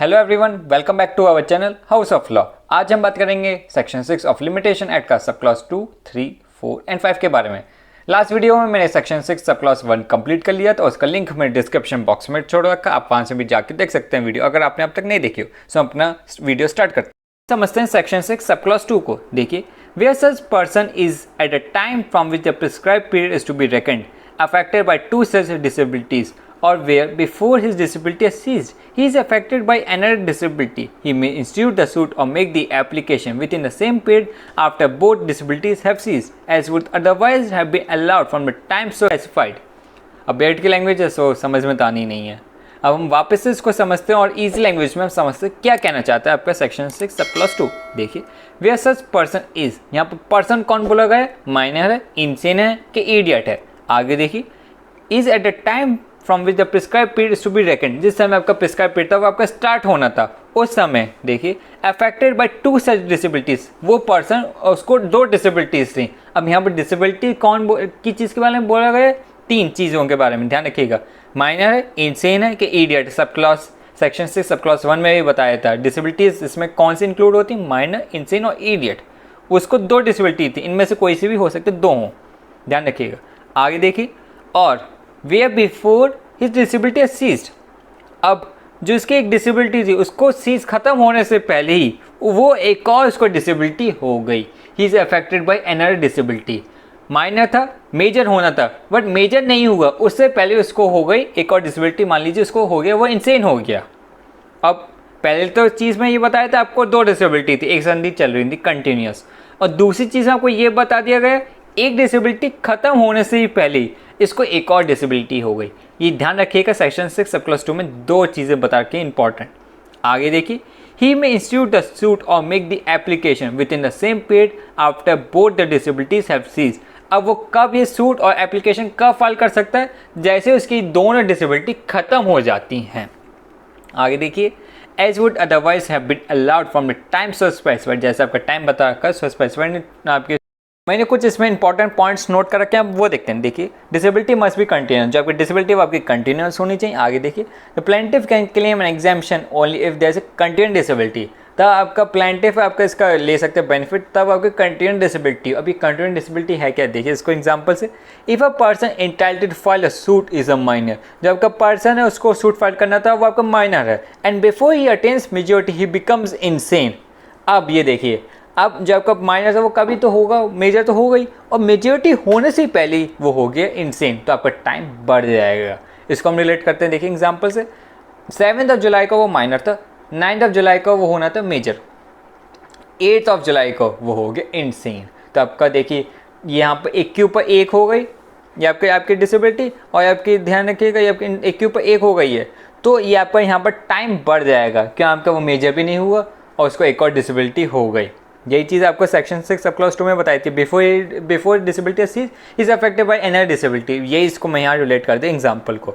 Hello everyone, welcome back to our channel House of Law. आज हम बात करेंगे सेक्शन 6 ऑफ लिमिटेशन एक्ट का सब क्लॉज 2, 3, 4 एंड 5 के बारे में। लास्ट वीडियो में मैंने सेक्शन 6 सब क्लॉज 1 कंप्लीट कर लिया, तो उसका लिंक मैंने डिस्क्रिप्शन बॉक्स में छोड़ रखा, आप वहां से भी जाके देख सकते हैं वीडियो, अगर आपने अब तक नहीं देखी हो। सो अपना वीडियो स्टार्ट करते हैं। समझते हैं सेक्शन 6 सब क्लॉज 2 को। देखिए, where such person is at a time from which the prescribed period is to be reckoned affected by two such disabilities, or where before his disability has ceased, he is affected by another disability, he may institute the suit or make the application within the same period after both disabilities have ceased, as would otherwise have been allowed from the time so specified. अब बेट की language है, सो समझ में तो आनी नहीं है। अब हम वापस से इसको समझते हैं और इजी लैंग्वेज में हम समझते हैं क्या कहना चाहता है आपका सेक्शन 6 सब क्लॉज 2। देखिए, वेयर सच पर्सन इज, यहाँ पर पर्सन कौन बोला गया है? माइनर है, इंसेन है कि इडियट है। आगे देखिए, is at the time from which the prescribe period is to be reckoned, जिस समय आपका प्रिस्क्राइब पीरियड था वो आपका स्टार्ट होना था, उस समय देखिए affected by two such disabilities, वो पर्सन उसको दो डिसेबिलिटीज थी। अब यहाँ पर डिसेबिलिटी कौन की चीज़ के बारे में बोला गया है? तीन चीज़ों के बारे में ध्यान रखिएगा। माइनर है, इंसेन है कि idiot. Sub clause section 6 sub clause 1 में भी बताया था डिसेबिलिटीज इसमें कौन सी इंक्लूड होती, माइनर, इंसेन और इडियट। उसको दो डिसेबिलिटी थी, इनमें से कोई सी भी हो सकते, दो हों, ध्यान रखिएगा। आगे देखिए, और where before his disability ceased, अब जो इसकी एक डिसेबिलिटी थी उसको सीज खत्म होने से पहले ही वो एक और उसको डिसेबिलिटी हो गई, he is affected by another disability. Minor था, मेजर होना था, बट मेजर नहीं हुआ, उससे पहले उसको हो गई एक और डिसेबिलिटी, मान लीजिए उसको हो गया, वो इंसेन हो गया। अब पहले तो चीज़ में ये बताया था आपको दो डिसेबिलिटी थी, एक संधि चल रही थी कंटिन्यूस, और दूसरी चीज़ आपको ये बता दिया गया एक डिसेबिलिटी खत्म होने से ही पहले इसको एक और डिसेबिलिटी हो गई। ये ध्यान रखिएगा, सेक्शन 6 सब क्लॉज 2 में दो चीज़ें बता के इंपॉर्टेंट। आगे देखिए, ही में इंस्टीट्यूट द सूट और make the application within the same period after both the disabilities have ceased. अब वो कब ये सूट और एप्लीकेशन कब फाइल कर सकता है? जैसे उसकी दोनों डिसेबिलिटी खत्म हो जाती हैं। आगे देखिए, as would otherwise have been allowed from the time so specified, जैसे आपका टाइम बता रखा सो स्पेसिफाइड आपके। मैंने कुछ इसमें इंपॉर्टेंट पॉइंट्स नोट कर रखे हैं, वो देखते हैं। देखिए, डिसेबिलिटी मस्ट बी कंटिन्यूस, जो आपकी डिसेबिलिटी वो आपकी कंटिन्यूस होनी चाहिए। आगे देखिए, the plaintiff can claim an exemption only if there is a continuous disability, तब आपका प्लेंटिफ आपका इसका ले सकते हैं बेनिफिट, तब आपकी कंटिन्यूस डिसेबिलिटी। अभी कंटिन्यूस डिसेबिलिटी है क्या, देखिए इसको एग्जाम्पल से। If a person entitled to file a suit is a minor, जो आपका पर्सन है उसको सूट फाइल करना था वो आपका माइनर है, and before he attains majority he becomes insane. अब ये देखिए, अब जब आपका माइनर था वो कभी तो होगा, मेजर तो हो गई, और मेजॉरिटी होने से ही पहले ही वो हो गया इनसेन, तो आपका टाइम बढ़ जाएगा। इसको हम रिलेट करते हैं, देखिए एग्जांपल से। 7 जुलाई को वो माइनर था, 9 जुलाई को वो होना था मेजर, 8 जुलाई को वो हो गया इनसेन। तो आपका देखिए यहाँ पर एक के ऊपर एक हो गई, ये आपकी डिसेबिलिटी, और आपकी ध्यान रखिएगा ये आपकी एक के ऊपर एक हो गई है, तो ये आपका यहाँ पर टाइम बढ़ जाएगा, क्या आपका वो मेजर भी नहीं हुआ और उसको एक और डिसेबिलिटी हो गई। यही चीज़ आपको सेक्शन 6 सब क्लॉज 2 में बताई थी, before disability cease is affected by another disability. यही इसको मैं यहाँ रिलेट कर दें एग्जाम्पल को।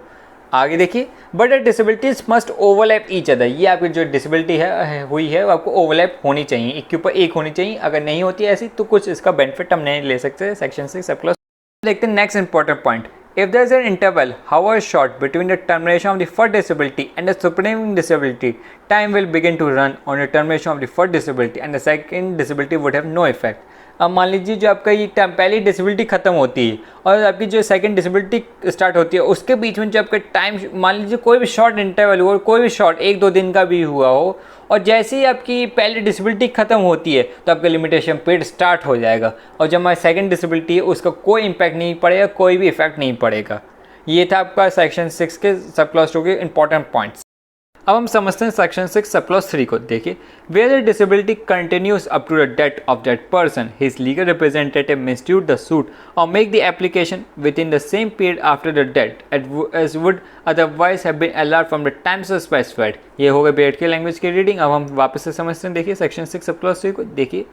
आगे देखिए, but the disabilities must overlap each other, ये आपकी जो डिसेबिलिटी हुई है वो आपको ओवरलैप होनी चाहिए, एक के ऊपर एक होनी चाहिए। अगर नहीं होती ऐसी तो कुछ इसका बेनिफिट हम नहीं ले सकते सेक्शन 6 सब क्लॉज। देखते हैं next important point. If there is an interval, however short, between the termination of the first disability and the superseding disability, time will begin to run on the termination of the first disability, and the second disability would have no effect. अब मान लीजिए जो आपका ये पहली disability खत्म होती है और आपकी जो सेकंड डिसेबिलिटी स्टार्ट होती है, उसके बीच में जो आपका टाइम, मान लीजिए कोई भी शॉर्ट इंटरवल हो, कोई भी शॉर्ट 1-2 दिन का भी हुआ हो, और जैसे ही आपकी पहली डिसेबिलिटी खत्म होती है तो आपका लिमिटेशन पीरियड स्टार्ट हो जाएगा, और जब हमारी सेकंड डिसेबिलिटी है उसका कोई इम्पैक्ट नहीं पड़ेगा, कोई भी इफेक्ट नहीं पड़ेगा। ये था आपका सेक्शन 6 के सब क्लॉज 2 के इंपॉर्टेंट पॉइंट्स। अब हम समझते हैं सेक्शन 6 सब क्लॉज 3 को। देखिए, where the disability continues up to the death of that person, his legal representative may institute the suit और make the application within the same period after the death as would otherwise have been allowed from the time specified. ये हो गए बेट के language की reading. अब हम वापस से समझते हैं, देखिए सेक्शन 6 सब क्लॉज 3 को। देखिए,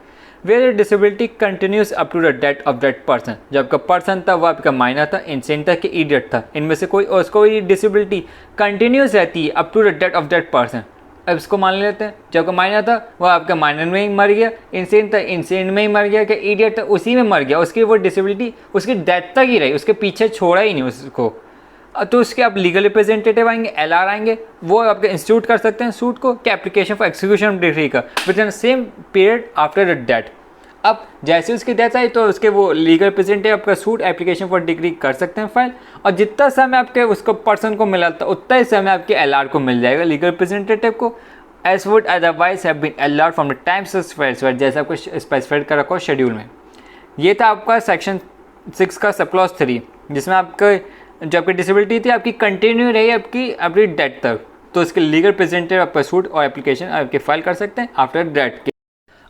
where disability continues up to the death of that person, जब आपका पर्सन था वो आपका माइनर था, इंसेन था कि इडियट था, इनमें से कोई, उसको ये डिसेबिलिटी कंटिन्यूस रहती है up to the death of that person. अब इसको मान लेते हैं, जब आपका माइनर था वो आपका माइनर में ही मर गया, इंसेन था इंसेन में ही मर गया, कि इडियट था उसी में मर गया, उसकी वो डिसेबिलिटी उसकी डेथ तक ही रही, उसके पीछे छोड़ा ही नहीं उसको। तो उसके आप लीगल रिप्रेजेंटेटिव आएंगे, LR आएंगे, वो आपके इंस्टीट्यूट कर सकते हैं सूट को कि application for execution of decree का within same period after the death. अब जैसे उसकी डेथ आई तो उसके वो लीगल रिप्रेजेंटेटिव आपका सूट एप्लीकेशन फॉर डिग्री कर सकते हैं फाइल, और जितना समय आपके उसको पर्सन को मिला था उतना ही समय आपके LR को मिल जाएगा लीगल रिप्रेजेंटेटिव को, as would otherwise have been LR from the time specified, जैसा आपको स्पेसिफाइड कर रखा हो शेड्यूल में। ये था आपका सेक्शन 6 का सब क्लॉज 3, जिसमें आपका जो आपकी डिसेबिलिटी थी आपकी कंटिन्यू रही आपकी डेथ तक, तो उसके लीगल रिप्रेजेंटेटिव आपका सूट और एप्लीकेशन आपके फाइल कर सकते हैं आफ्टर डेथ के।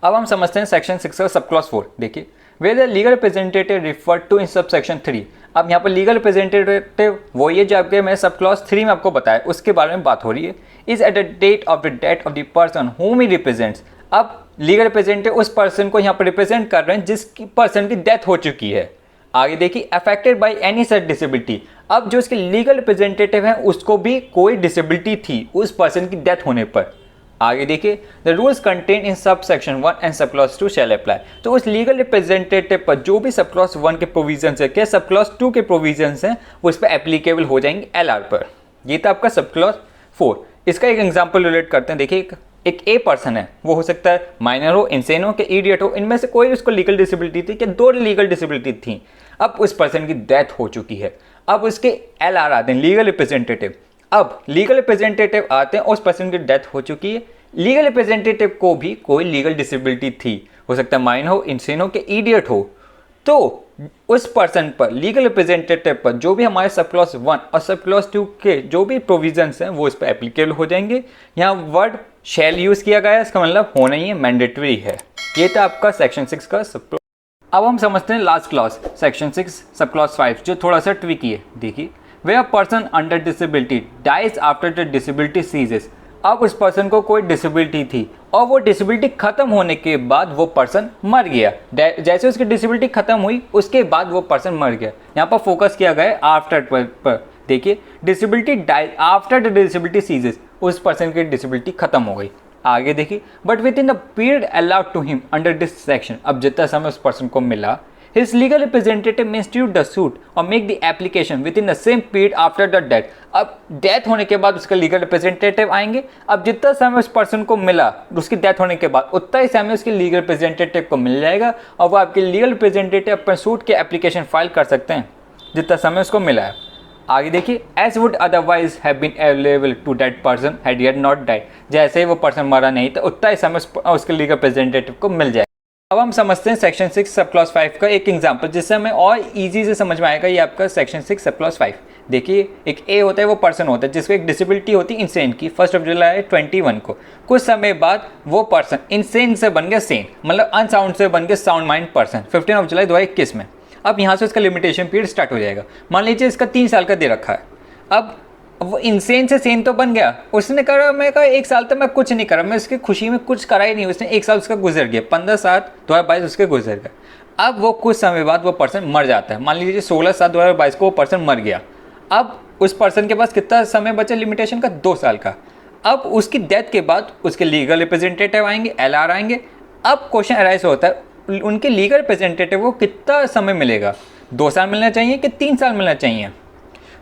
अब हम समझते हैं सेक्शन 6 का सब क्लॉज 4। देखिए, where the legal representative refer to in sub section 3। अब यहाँ पर लीगल रिप्रेजेंटेटिव वो ये जो आपके मैं सब क्लॉज 3 में आपको बताया उसके बारे में बात हो रही है। Is at the date of the death of the person whom he represents. अब लीगल रिप्रेजेंटेटिव उस पर्सन को यहाँ पर रिप्रेजेंट कर रहे हैं जिसकी पर्सन की डेथ हो चुकी है। आगे देखिए, affected by any such disability. अब जो इसके लीगल रिप्रेजेंटेटिव है उसको भी कोई डिसेबिलिटी थी उस पर्सन की डेथ होने पर। आगे देखिए, the rules contain in sub section 1 and sub clause 2 shall apply. तो उस लीगल रिप्रेजेंटेटिव पर जो भी सब क्लॉज 1 के प्रोविजंस है, क्या सब क्लॉज 2 के प्रोविजंस हैं, वो इस पर एप्लीकेबल हो जाएंगे LR पर। ये था आपका सब क्लॉज 4। इसका एक एग्जाम्पल रिलेट करते हैं। देखिए, एक ए पर्सन है, वो हो सकता है माइनर हो, इंसेन हो, कि इडियट हो, इनमें से कोई उसको लीगल डिसेबिलिटी थी कि 2 लीगल डिसेबिलिटी थी। अब उस पर्सन की डेथ हो चुकी है, अब उसके LR आते हैं लीगल रिप्रेजेंटेटिव। अब लीगल रिप्रेजेंटेटिव आते हैं, उस पर्सन की डेथ हो चुकी है, लीगल रिप्रेजेंटेटिव को भी कोई लीगल डिसेबिलिटी थी, हो सकता है माइनर हो, इंसेन हो, कि इडियट हो, तो उस पर्सन पर लीगल रिप्रेजेंटेटिव पर जो भी हमारे सब क्लॉज 1 और सब क्लॉज 2 के जो भी प्रोविजंस हैं वो इस पर एप्लीकेबल हो जाएंगे। यहाँ वर्ड शैल यूज किया गया है, इसका मतलब होना ही है, मैंडेटरी है। ये था आपका सेक्शन 6 का सब क्लॉज। अब हम समझते हैं last clause section 6 sub clause 5, जो थोड़ा सा ट्रिकी है। देखिए, where a person under disability dies after the disability ceases. अब उस पर्सन को कोई डिसेबिलिटी थी और वो डिसेबिलिटी खत्म होने के बाद वो पर्सन मर गया। जैसे उसकी डिसेबिलिटी खत्म हुई उसके बाद वो पर्सन मर गया। यहाँ पर फोकस किया गया है आफ्टर पर। देखिए, disability dies after the disability ceases, उस पर्सन की डिसेबिलिटी खत्म हो गई। आगे देखिए, but within the period allowed to him under this section. अब जितना समय उस पर्सन को मिला, his legal representative may institute the suit or make the application within the same period after the death। अब डेथ होने के बाद उसका लीगल रिप्रेजेंटेटिव आएंगे। अब जितना समय उस पर्सन को मिला उसकी डेथ होने के बाद उतना ही समय उसके लीगल रिप्रेजेंटेटिव को मिल जाएगा, और वो आपके लीगल रिप्रेजेंटेटिव अपने सूट के एप्लीकेशन फाइल कर सकते हैं जितना समय उसको मिला है। आगे देखिए, as would otherwise have been available to that person had he not died. जैसे ही वो पर्सन मरा नहीं तो उतना ही समय उसके लीगल रिप्रेजेंटेटिव को मिल जाएगा। अब हम समझते हैं सेक्शन 6 सब क्लॉज 5 का एक एग्जांपल, जिससे हमें और इजी से समझ में आएगा। ये आपका सेक्शन 6 सब क्लॉज 5। देखिए, एक ए होता है, वो पर्सन होता है जिसको एक डिसेबिलिटी होती है इंसेन की। 1 जुलाई 21 को कुछ समय बाद वो पर्सन इंसेन से बन गया सेन, मतलब अनसाउंड से बन गया साउंड माइंड पर्सन 15 जुलाई 2021 में। अब यहाँ से उसका लिमिटेशन पीरियड स्टार्ट हो जाएगा। मान लीजिए इसका 3 साल का दे रखा है। अब वो इंसेन से सेन तो बन गया, उसने कहा मैं कहा 1 साल तक मैं कुछ नहीं करा, मैं उसकी खुशी में कुछ करा ही नहीं। उसने 1 साल उसका गुजर गया, 15/7/2022 उसके गुजर गया। अब वो कुछ समय बाद वो पर्सन मर जाता है। मान लीजिए 16/7/2022 को वो पर्सन मर गया। अब उस पर्सन के पास कितना समय बचा लिमिटेशन का? 2 साल का। अब उसकी डेथ के बाद उसके लीगल रिप्रेजेंटेटिव आएंगे, LR आएंगे। अब क्वेश्चन अराइज होता है उनके लीगल रिप्रेजेंटेटिव को कितना समय मिलेगा? 2 साल मिलना चाहिए कि 3 साल मिलना चाहिए?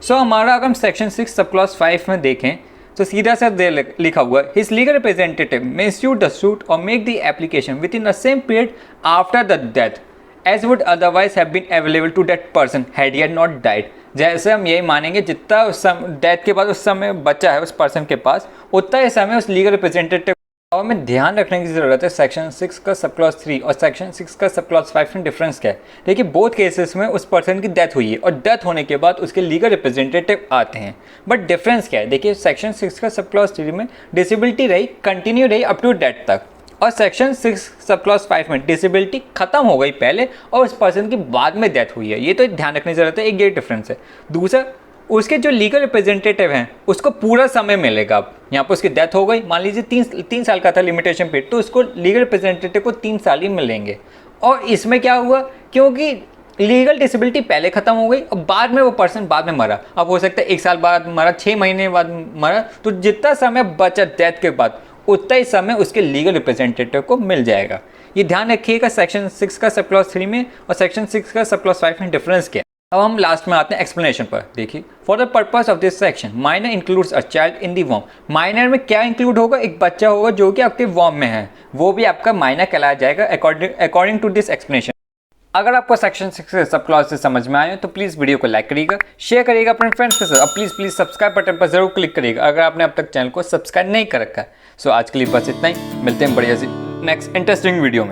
हमारा अगर हम सेक्शन 6 सब क्लॉज 5 में देखें तो सीधा सा लिखा हुआ है, his legal representative may institute the suit और make the application within the same period after the death as would otherwise have been available to that person had he had not died. जैसे हम यही मानेंगे जितना उस death के बाद उस समय बचा है उस पर्सन के पास, उतना ही समय उस लीगल रिप्रेजेंटेटिव। और हमें ध्यान रखने की ज़रूरत है सेक्शन 6 का सब क्लॉज 3 और सेक्शन 6 का सब क्लॉज 5 में डिफरेंस क्या है। देखिए, बोथ केसेस में उस पर्सन की डेथ हुई है और डेथ होने के बाद उसके लीगल रिप्रेजेंटेटिव आते हैं, बट डिफरेंस क्या है? देखिए, सेक्शन 6 का सब क्लॉज 3 में डिसेबिलिटी रही, कंटिन्यू रही अप टू डेथ तक, और सेक्शन 6 सब क्लॉज 5 में डिसेबिलिटी खत्म हो गई पहले और उस पर्सन की बाद में डेथ हुई है। ये तो ध्यान रखने की ज़रूरत है, एक ये डिफरेंस है। दूसरा, उसके जो लीगल रिप्रेजेंटेटिव हैं उसको पूरा समय मिलेगा। अब यहाँ पर उसकी डेथ हो गई, मान लीजिए 3 साल का था लिमिटेशन पीरियड, तो उसको लीगल रिप्रेजेंटेटिव को 3 साल ही मिलेंगे। और इसमें क्या हुआ, क्योंकि लीगल डिसेबिलिटी पहले खत्म हो गई और बाद में वो पर्सन बाद में मरा। अब हो सकता है 1 साल बाद मरा, 6 महीने बाद मरा, तो जितना समय बचा डेथ के बाद उतना ही समय उसके लीगल रिप्रेजेंटेटिव को मिल जाएगा। ये ध्यान रखिएगा सेक्शन 6 का सब क्लॉज 3 में और सेक्शन 6 का सब क्लॉज 5 में डिफरेंस क्या है। अब हम लास्ट में आते हैं एक्सप्लेनेशन पर। देखिए, for the purpose of this section minor includes a child in the warm. Minor में क्या इंक्लूड होगा? एक बच्चा होगा जो कि आपके वॉर्म में है, वो भी आपका माइनर कहलाया जाएगा अकॉर्डिंग टू दिस एक्सप्लेनेशन। अगर आपको सेक्शन 6 के सब क्लॉज से समझ में आए तो प्लीज़ वीडियो को लाइक करिएगा, शेयर करिएगा अपने फ्रेंड्स के साथ, और प्लीज़ सब्सक्राइब बटन पर जरूर क्लिक करिएगा अगर आपने अब तक चैनल को सब्सक्राइब नहीं कर रखा है। सो आज के लिए बस इतना ही, मिलते हैं बढ़िया सी नेक्स्ट इंटरेस्टिंग वीडियो में।